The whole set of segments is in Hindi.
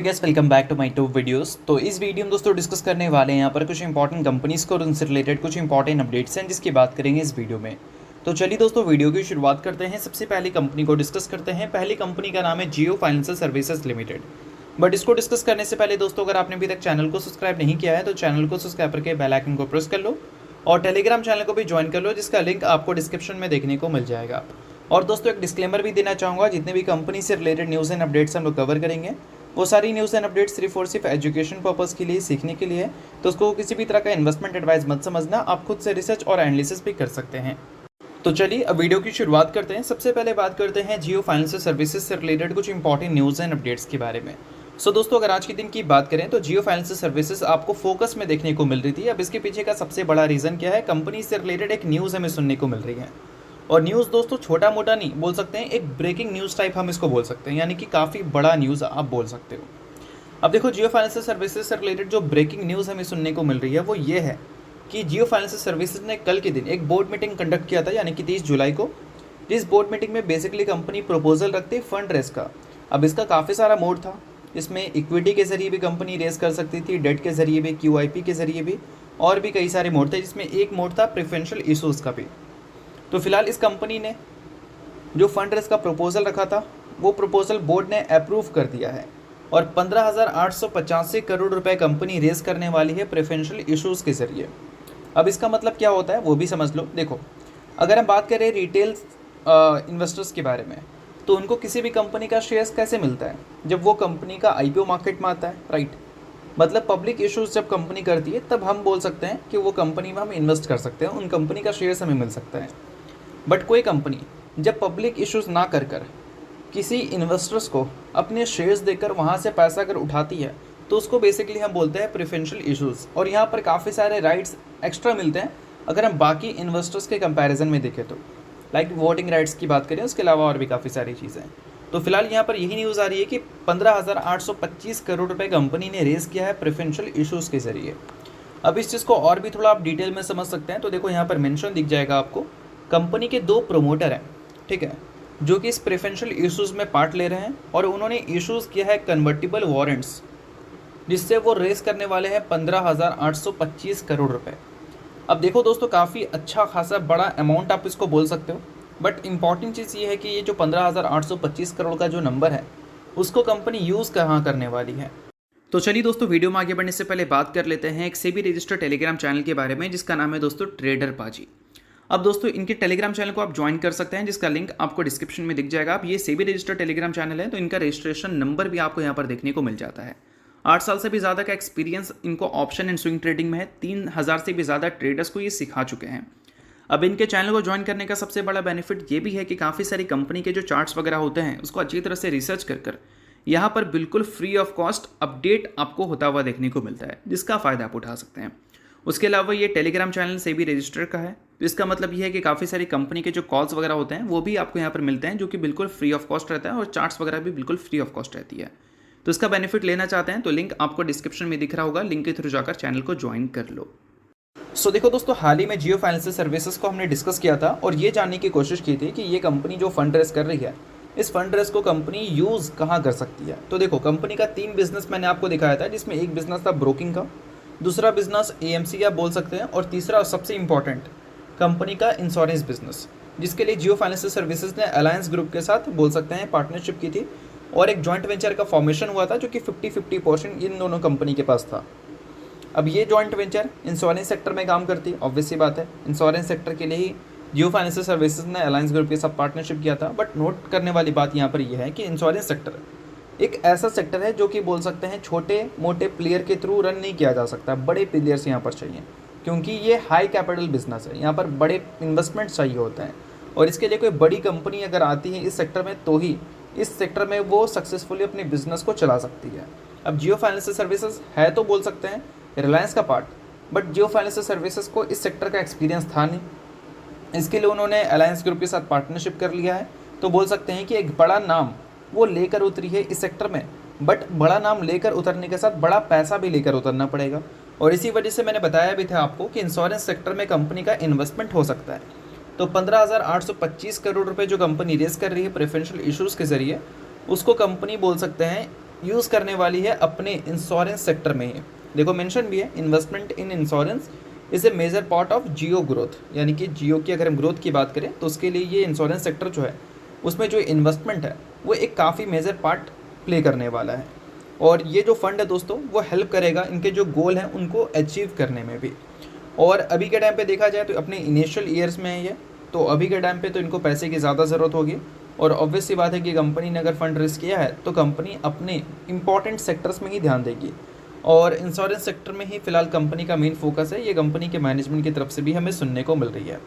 Gas welcome back to my to videos. तो इस वीडियो में दोस्तों डिस्कस करने वाले हैं यहाँ पर कुछ इंपॉर्टेंट कंपनीज को और उनसे रिलेटेड कुछ इंपॉर्टेंट अपडेट्स हैं जिसकी बात करेंगे इस वीडियो में। तो चलिए दोस्तों वीडियो की शुरुआत करते हैं। सबसे पहली कंपनी को डिस्कस करते हैं। पहली कंपनी का नाम है जियो फाइनेंशियल सर्विसेज लिमिटेड। बट इसको डिस्कस करने से पहले दोस्तों अगर आपने अभी तक चैनल को सब्सक्राइब नहीं किया है तो चैनल को सब्सक्राइब करके बेल आइकन को प्रेस कर लो और टेलीग्राम चैनल को भी ज्वाइन कर लो जिसका लिंक आपको डिस्क्रिप्शन में देखने को मिल जाएगा। और दोस्तों एक डिस्क्लेमर भी देना चाहूँगा, जितने भी कंपनी से रिलेटेड न्यूज़ एंड अपडेट्स हम लोग कवर करेंगे वो सारी न्यूज़ एंड अपडेट्स सिर्फ और सिर्फ एजुकेशन पर्पज़ के लिए, सीखने के लिए। तो उसको किसी भी तरह का इन्वेस्टमेंट एडवाइस मत समझना, आप खुद से रिसर्च और एनालिसिस भी कर सकते हैं। तो चलिए अब वीडियो की शुरुआत करते हैं। सबसे पहले बात करते हैं जियो फाइनेंशियल सर्विसेज से रिलेटेड कुछ इंपॉर्टेंट न्यूज़ एंड अपडेट्स के बारे में। सो दोस्तों अगर आज के दिन की बात करें तो जियो फाइनेंशियल सर्विसेज आपको फोकस में देखने को मिल रही थी। अब इसके पीछे का सबसे बड़ा रीज़न क्या है? कंपनी से रिलेटेड एक न्यूज़ हमें सुनने को मिल रही है। और न्यूज़ दोस्तों छोटा मोटा नहीं बोल सकते हैं, एक ब्रेकिंग न्यूज़ टाइप हम इसको बोल सकते हैं, यानी कि काफ़ी बड़ा न्यूज़ आप बोल सकते हो। अब देखो जियो फाइनेंशियल सर्विसेज से रिलेटेड जो ब्रेकिंग न्यूज़ हमें सुनने को मिल रही है वो ये है कि जियो फाइनेंशियल सर्विसेज ने कल के दिन एक बोर्ड मीटिंग कंडक्ट किया था, यानी कि 30 जुलाई को। जिस बोर्ड मीटिंग में बेसिकली कंपनी प्रपोजल रखती फंड रेस का। अब इसका काफ़ी सारा मोड था। इसमें इक्विटी के जरिए भी कंपनी रेस कर सकती थी, डेट के जरिए भी, QIP के जरिए भी, और भी कई सारे मोड थे, जिसमें एक मोड था प्रेफरेंशियल इशूज़ का भी। तो फिलहाल इस कंपनी ने जो फंड रेस का प्रपोजल रखा था वो प्रपोजल बोर्ड ने अप्रूव कर दिया है और 15,885 करोड़ रुपए कंपनी रेस करने वाली है प्रेफरेंशियल इशूज़ के ज़रिए। अब इसका मतलब क्या होता है वो भी समझ लो। देखो अगर हम बात करें रिटेल इन्वेस्टर्स के बारे में तो उनको किसी भी कंपनी का शेयर्स कैसे मिलता है? जब वो कंपनी का IPO मार्केट में आता है, राइट। मतलब पब्लिक इशूज़ जब कंपनी करती है तब हम बोल सकते हैं कि वो कंपनी में हम इन्वेस्ट कर सकते हैं, उन कंपनी का शेयर्स हमें मिल सकता है। बट कोई कंपनी जब पब्लिक इशूज़ ना कर किसी इन्वेस्टर्स को अपने शेयर्स देकर वहाँ से पैसा अगर उठाती है तो उसको बेसिकली हम बोलते हैं प्रेफरेंशियल इशूज़। और यहाँ पर काफ़ी सारे राइट्स एक्स्ट्रा मिलते हैं अगर हम बाकी इन्वेस्टर्स के कंपैरिजन में देखें तो, लाइक वोटिंग राइट्स की बात करें, उसके अलावा और भी काफ़ी सारी चीज़ें। तो फिलहाल यहाँ पर यही न्यूज़ आ रही है कि 15,825 करोड़ रुपये कंपनी ने रेज़ किया है प्रेफरेंशियल इशूज़ के ज़रिए। अब इस चीज़ को और भी थोड़ा आप डिटेल में समझ सकते हैं तो देखो यहाँ पर मेंशन दिख जाएगा आपको। कंपनी के 2 प्रोमोटर हैं, ठीक है, जो कि इस प्रेफरेंशियल इशूज़ में पार्ट ले रहे हैं और उन्होंने इशूज़ किया है कन्वर्टिबल वारंट्स, जिससे वो रेस करने वाले हैं 15,825 करोड़ रुपए। अब देखो दोस्तों काफ़ी अच्छा खासा बड़ा अमाउंट आप इसको बोल सकते हो, बट इंपॉर्टेंट चीज़ ये है कि ये जो 15,825 करोड़ का जो नंबर है उसको कंपनी यूज़ कहाँ करने वाली है। तो चलिए दोस्तों वीडियो में आगे बढ़ने से पहले बात कर लेते हैं एक सेबी रजिस्टर्ड टेलीग्राम चैनल के बारे में जिसका नाम है दोस्तों ट्रेडर पाजी। अब दोस्तों इनके टेलीग्राम चैनल को आप ज्वाइन कर सकते हैं जिसका लिंक आपको डिस्क्रिप्शन में दिख जाएगा। आप ये सेबी रजिस्टर्ड टेलीग्राम चैनल है तो इनका रजिस्ट्रेशन नंबर भी आपको यहाँ पर देखने को मिल जाता है। 8 साल से भी ज़्यादा का एक्सपीरियंस इनको ऑप्शन एंड स्विंग ट्रेडिंग में है। 3,000 से भी ज़्यादा ट्रेडर्स को ये सिखा चुके हैं। अब इनके चैनल को ज्वाइन करने का सबसे बड़ा बेनिफिट ये भी है कि काफ़ी सारी कंपनी के जो चार्ट्स वगैरह होते हैं उसको अच्छी तरह से रिसर्च कर यहाँ पर बिल्कुल फ्री ऑफ कॉस्ट अपडेट आपको होता हुआ देखने को मिलता है, जिसका फ़ायदा आप उठा सकते हैं। उसके अलावा ये टेलीग्राम चैनल से भी रजिस्टर का है, तो इसका मतलब ये है कि काफ़ी सारी कंपनी के जो कॉल्स वगैरह होते हैं वो भी आपको यहाँ पर मिलते हैं, जो कि बिल्कुल फ्री ऑफ कॉस्ट रहता है और चार्ट्स वगैरह भी बिल्कुल फ्री ऑफ कॉस्ट रहती है। तो इसका बेनिफिट लेना चाहते हैं तो लिंक आपको डिस्क्रिप्शन में दिख रहा होगा, लिंक के थ्रू जाकर चैनल को ज्वाइन कर लो। सो देखो दोस्तों हाल ही में जियो फाइनेंशियल सर्विसेज को हमने डिस्कस किया था और ये जानने की कोशिश की थी कि ये कंपनी जो फंड रेस कर रही है इस फंड रेस को कंपनी यूज़ कहाँ कर सकती है। तो देखो कंपनी का 3 बिजनेस मैंने आपको दिखाया था, जिसमें एक बिजनेस था ब्रोकिंग का, दूसरा बिजनेस AMC आप बोल सकते हैं, और तीसरा और सबसे इंपॉर्टेंट कंपनी का इंश्योरेंस बिजनेस, जिसके लिए जियो फाइनेंशियल सर्विसेज ने अलायंस ग्रुप के साथ बोल सकते हैं पार्टनरशिप की थी और एक जॉइंट वेंचर का फॉर्मेशन हुआ था जो कि 50-50% इन दोनों कंपनी के पास था। अब ये जॉइंट वेंचर इंश्योरेंस सेक्टर में काम करती है, ऑब्वियस सी बात है। इंश्योरेंस सेक्टर के लिए ही जियो फाइनेंशियल सर्विसेज ने अलायंस ग्रुप के साथ पार्टनरशिप किया था। बट नोट करने वाली बात यहाँ पर यह है कि इंश्योरेंस सेक्टर एक ऐसा सेक्टर है जो कि बोल सकते हैं छोटे मोटे प्लेयर के थ्रू रन नहीं किया जा सकता, बड़े प्लेयर्स यहाँ पर चाहिए, क्योंकि ये हाई कैपिटल बिजनेस है, यहाँ पर बड़े इन्वेस्टमेंट चाहिए होते हैं। और इसके लिए कोई बड़ी कंपनी अगर आती है इस सेक्टर में तो ही इस सेक्टर में वो सक्सेसफुली अपने बिजनेस को चला सकती है। अब जियो फाइनेंशियल सर्विसेज है तो बोल सकते हैं रिलायंस का part, but Jio financial services को इस सेक्टर का एक्सपीरियंस था नहीं, इसके लिए उन्होंने अलायंस ग्रुप के साथ पार्टनरशिप कर लिया है। तो बोल सकते हैं कि एक बड़ा नाम वो लेकर उतरी है इस सेक्टर में, बट बड़ा नाम लेकर उतरने के साथ बड़ा पैसा भी लेकर उतरना पड़ेगा। और इसी वजह से मैंने बताया भी था आपको कि इंश्योरेंस सेक्टर में कंपनी का इन्वेस्टमेंट हो सकता है। तो 15,825 करोड़ रुपए जो कंपनी रेस कर रही है प्रेफरेंशियल इशूज़ के ज़रिए, उसको कंपनी बोल सकते हैं यूज़ करने वाली है अपने इंश्योरेंस सेक्टर में ही। देखो मेंशन भी है, investment in insurance is a major part of Jio growth, यानी कि जियो की अगर हम ग्रोथ की बात करें तो उसके लिए ये इंश्योरेंस सेक्टर जो है उसमें जो इन्वेस्टमेंट है वो एक काफ़ी मेजर पार्ट प्ले करने वाला है। और ये जो फंड है दोस्तों वो हेल्प करेगा इनके जो गोल हैं उनको अचीव करने में भी। और अभी के टाइम पे देखा जाए तो अपने इनिशियल ईयर्स में है ये, तो अभी के टाइम पे तो इनको पैसे की ज़्यादा ज़रूरत होगी। और ऑब्वियस सी बात है कि कंपनी ने अगर फंड रेज़ किया है तो कंपनी अपने इंपॉर्टेंट सेक्टर्स में ही ध्यान देगी, और इंश्योरेंस सेक्टर में ही फिलहाल कंपनी का मेन फोकस है। ये कंपनी के मैनेजमेंट की तरफ से भी हमें सुनने को मिल रही है।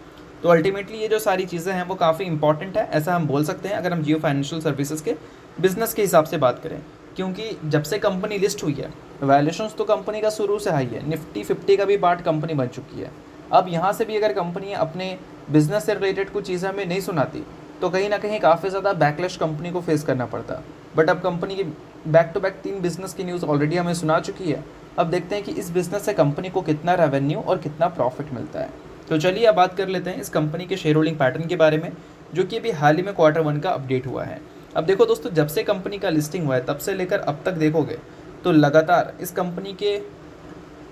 तो अल्टीमेटली ये जो सारी चीज़ें हैं वो काफ़ी इंपॉर्टेंट है, ऐसा हम बोल सकते हैं अगर हम जियो फाइनेंशियल सर्विसेज के बिजनेस के हिसाब से बात करें। क्योंकि जब से कंपनी लिस्ट हुई है वैल्यूएशंस तो कंपनी का शुरू से हाई है, निफ्टी 50 का भी पार्ट कंपनी बन चुकी है। अब यहाँ से भी अगर कंपनी अपने बिजनेस से रिलेटेड कुछ चीज़ें हमें नहीं सुनाती तो कहीं ना कहीं काफ़ी ज़्यादा बैकलैश कंपनी को फेस करना पड़ता। बट अब कंपनी की बैक टू बैक 3 बिजनेस की न्यूज़ ऑलरेडी हमें सुना चुकी है। अब देखते हैं कि इस बिजनेस से कंपनी को कितना रेवेन्यू और कितना प्रॉफिट मिलता है। तो चलिए अब बात कर लेते हैं इस कंपनी के शेयर होल्डिंग पैटर्न के बारे में, जो कि अभी हाल ही में Q1 का अपडेट हुआ है। अब देखो दोस्तों, जब से कंपनी का लिस्टिंग हुआ है तब से लेकर अब तक देखोगे तो लगातार इस कंपनी के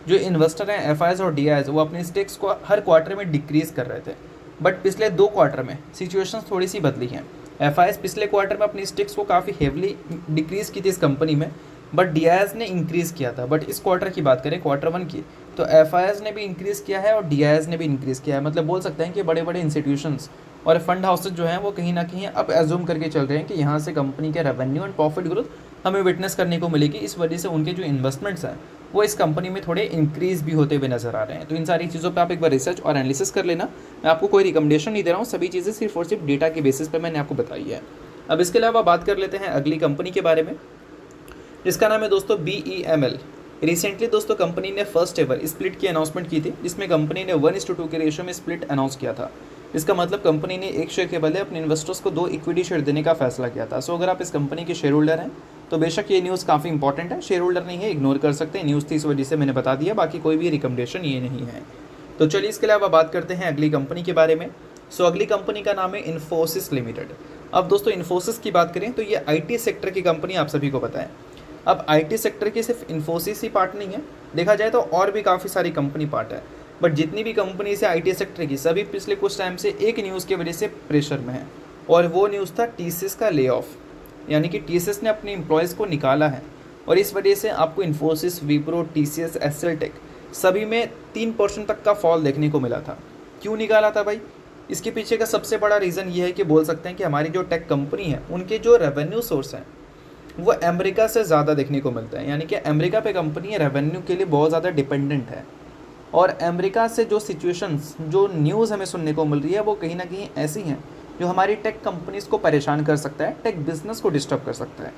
जो इन्वेस्टर हैं एफआईएस और डीआईएस वो अपने स्टेक्स को हर क्वार्टर में डिक्रीज़ कर रहे थे। बट पिछले 2 क्वार्टर में सिचुएशंस थोड़ी सी बदली हैं। एफआईएस पिछले क्वार्टर में अपनी स्टेक्स को काफ़ी हेवली डिक्रीज़ की थी इस कंपनी में, बट डीआईएस ने इंक्रीज़ किया था। बट इस क्वार्टर की बात करें Q1 की, तो एफआईएस ने भी इंक्रीज़ किया है और डीआईएस ने भी इंक्रीज़ किया है। मतलब बोल सकते हैं कि बड़े बड़े इंस्टीट्यूशंस और फंड हाउसेज जो हैं वो कहीं ना कहीं अब एज्यूम करके चल रहे हैं कि यहाँ से कंपनी के रेवेन्यू एंड प्रॉफिट ग्रोथ हमें विटनेस करने को मिलेगी। इस वजह से उनके जो इन्वेस्टमेंट्स हैं वो इस कंपनी में थोड़े इंक्रीज़ भी होते हुए नजर आ रहे हैं। तो इन सारी चीज़ों पे आप एक बार रिसर्च और एनालिसिस कर लेना। मैं आपको कोई रिकमेंडेशन नहीं दे रहा हूँ, सभी चीज़ें सिर्फ और सिर्फ डेटा के बेसिस पे मैंने आपको बताई है। अब इसके अलावा बात कर लेते हैं अगली कंपनी के बारे में, जिसका नाम है दोस्तों BEML। रिसेंटली दोस्तों कंपनी ने फर्स्ट एवर स्प्लिट की अनाउंसमेंट की थी, जिसमें कंपनी ने 1:2 के रेशियो में स्प्लिट अनाउंस किया था। इसका मतलब कंपनी ने एक शेयर के बदले अपने इन्वेस्टर्स को 2 इक्विटी शेयर देने का फैसला किया था। सो अगर आप इस कंपनी के शेयर होल्डर हैं तो बेशक ये न्यूज़ काफ़ी इंपॉर्टेंट है। शेयर होल्डर नहीं है इग्नोर कर सकते हैं, न्यूज़ थी इस वजह से मैंने बता दिया, बाकी कोई भी रिकमेंडेशन ये नहीं है। तो चलिए इसके अलावा बात करते हैं अगली कंपनी के बारे में। सो अगली कंपनी का नाम है इन्फोसिस लिमिटेड। अब दोस्तों इन्फोसिस की बात करें तो ये IT सेक्टर की कंपनी आप सभी को पता है। अब IT सेक्टर की सिर्फ इन्फोसिस ही पार्ट नहीं है, देखा जाए तो और भी काफ़ी सारी कंपनी पार्ट है। बट जितनी भी कंपनी से IT सेक्टर की सभी पिछले कुछ टाइम से एक न्यूज़ की वजह से प्रेशर में है, और वो न्यूज़ था TCS का ले ऑफ। यानी कि TCS ने अपने एम्प्लॉयज़ को निकाला है, और इस वजह से आपको इन्फोसिस, विप्रो, TCS, एस्सेल सभी में 3% तक का फॉल देखने को मिला था। क्यों निकाला था भाई? इसके पीछे का सबसे बड़ा रीज़न ये है कि बोल सकते हैं कि हमारी जो टेक कंपनी है उनके जो रेवेन्यू सोर्स हैं वो अमेरिका से ज़्यादा देखने को मिलता है। यानी कि अमेरिका पे कंपनी रेवेन्यू के लिए बहुत ज़्यादा डिपेंडेंट है, और अमेरिका से जो सिचुएशंस, जो न्यूज़ हमें सुनने को मिल रही है वो कहीं ना कहीं ऐसी हैं जो हमारी टेक कंपनीज़ को परेशान कर सकता है, टेक बिजनेस को डिस्टर्ब कर सकता है।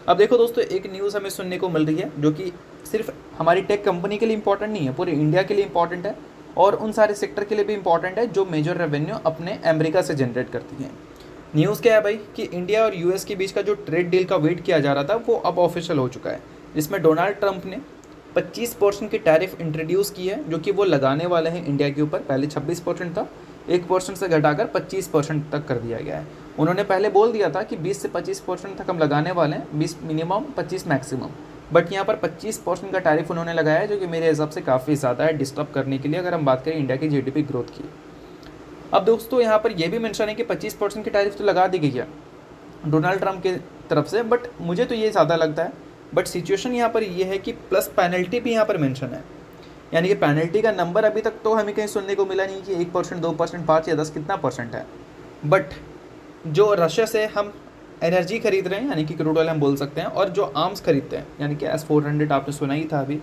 अब देखो दोस्तों, एक न्यूज़ हमें सुनने को मिल रही है जो कि सिर्फ हमारी टेक कंपनी के लिए इंपॉर्टेंट नहीं है, पूरे इंडिया के लिए इंपॉर्टेंट है, और उन सारे सेक्टर के लिए भी इंपॉर्टेंट है जो मेजर रेवेन्यू अपने अमेरिका से जनरेट करती हैं। न्यूज़ क्या है भाई कि इंडिया और US के बीच का जो ट्रेड डील का वेट किया जा रहा था वो अब ऑफिशियल हो चुका है, जिसमें डोनाल्ड ट्रंप ने 25% की टैरिफ इंट्रोड्यूस की है, जो कि वो लगाने वाले हैं इंडिया के ऊपर। पहले 26% था, 1% से घटाकर 25% तक कर दिया गया है। उन्होंने पहले बोल दिया था कि 20 से 25% तक हम लगाने वाले हैं, 20 मिनिमम 25 मैक्सिमम, बट यहाँ पर 25% का टैरिफ उन्होंने लगाया है, जो कि मेरे हिसाब से काफ़ी ज़्यादा है डिस्टर्ब करने के लिए, अगर हम बात करें इंडिया की GDP ग्रोथ की। अब दोस्तों यहाँ पर यह भी मेंशन है कि 25% की टैरिफ तो लगा दी गई है डोनाल्ड ट्रंप की तरफ से, बट मुझे तो ये ज़्यादा लगता है। बट सिचुएशन यहाँ पर ये है कि प्लस पेनल्टी भी यहाँ पर मेंशन है, यानी कि पेनल्टी का नंबर अभी तक तो हमें कहीं सुनने को मिला नहीं कि 1%, 2%, 5 या 10 कितना परसेंट है। बट जो रशिया से हम एनर्जी खरीद रहे हैं, यानी कि क्रूड ऑयल हम बोल सकते हैं, और जो आर्म्स खरीदते हैं, यानी कि S-400 आपने सुना ही था अभी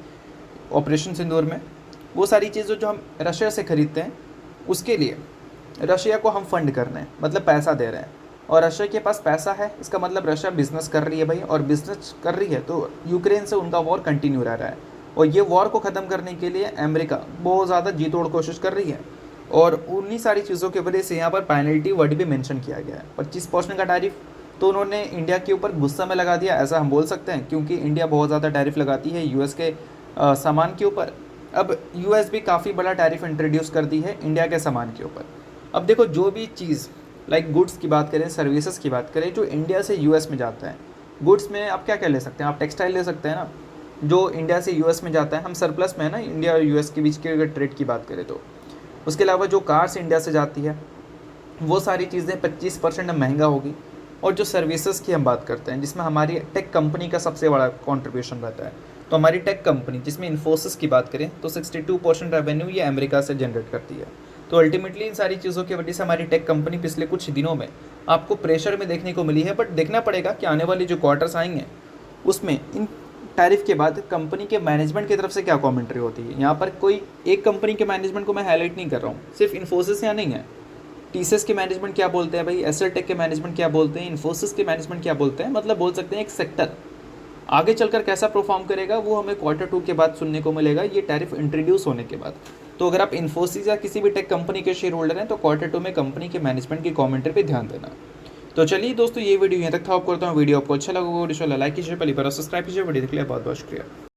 ऑपरेशन सिंदूर में, वो सारी चीज़ें जो हम रशिया से खरीदते हैं उसके लिए रशिया को हम फंड कर रहे हैं, मतलब पैसा दे रहे हैं। और रशिया के पास पैसा है, इसका मतलब रशिया बिजनेस कर रही है भाई, और बिजनेस कर रही है तो यूक्रेन से उनका वॉर कंटिन्यू रह रहा है, और ये वॉर को ख़त्म करने के लिए अमेरिका बहुत ज़्यादा जी तोड़ कोशिश कर रही है। और उन्हीं सारी चीज़ों की वजह से यहाँ पर पेनल्टी वर्ड भी मेंशन किया गया है। 25% का टैरिफ तो उन्होंने इंडिया के ऊपर गुस्सा में लगा दिया, ऐसा हम बोल सकते हैं, क्योंकि इंडिया बहुत ज़्यादा टैरिफ लगाती है US के सामान के ऊपर। अब US भी काफ़ी बड़ा टैरिफ इंट्रोड्यूस कर दी है इंडिया के सामान के ऊपर। अब देखो, जो भी चीज़ लाइक गुड्स की बात करें, सर्विसेज की बात करें, जो इंडिया से US में जाता है, गुड्स में आप क्या क्या ले सकते हैं, आप टेक्सटाइल ले सकते हैं ना, जो इंडिया से यूएस में जाता है, हम सरप्लस में है ना इंडिया और यूएस के बीच की अगर ट्रेड की बात करें तो। उसके अलावा जो कार्स इंडिया से जाती है वो सारी चीज़ें 25% महंगा होगी। और जो सर्विसेज की हम बात करते हैं जिसमें हमारी टेक कंपनी का सबसे बड़ा कंट्रीब्यूशन रहता है, तो हमारी टेक कंपनी जिसमें इन्फोसिस की बात करें तो 62% रेवेन्यू ये अमेरिका से जनरेट करती है। तो अल्टीमेटली इन सारी चीज़ों की वजह से हमारी टेक कंपनी पिछले कुछ दिनों में आपको प्रेशर में देखने को मिली है, बट देखना पड़ेगा कि आने वाली जो क्वार्टर्स आएंगे उसमें इन टैरिफ के बाद कंपनी के मैनेजमेंट की तरफ से क्या कमेंट्री होती है। यहाँ पर कोई एक कंपनी के मैनेजमेंट को मैं हाईलाइट नहीं कर रहा हूँ, सिर्फ इन्फोसिस यहाँ नहीं है, टीसीएस के मैनेजमेंट क्या बोलते हैं भाई, एसएल टेक के मैनेजमेंट क्या बोलते हैं, इन्फोसिस के मैनेजमेंट क्या बोलते हैं, मतलब बोल सकते हैं एक सेक्टर आगे चलकर कैसा परफॉर्म करेगा वो हमें Q2 के बाद सुनने को मिलेगा, ये टैरिफ इंट्रोड्यूस होने के बाद। तो अगर आप इन्फोसिस या किसी भी टेक कंपनी के शेयर होल्डर हैं तो Q2 में कंपनी के मैनेजमेंट की कमेंट्री पे ध्यान देना। तो चलिए दोस्तों, ये वीडियो यहाँ तक था। आप करता हूँ, वीडियो आपको अच्छा लगा वीडियो लाइक कीजिए, पहली बार सब्सक्राइब कीजिए। वीडियो देख लिया, बहुत बहुत शुक्रिया।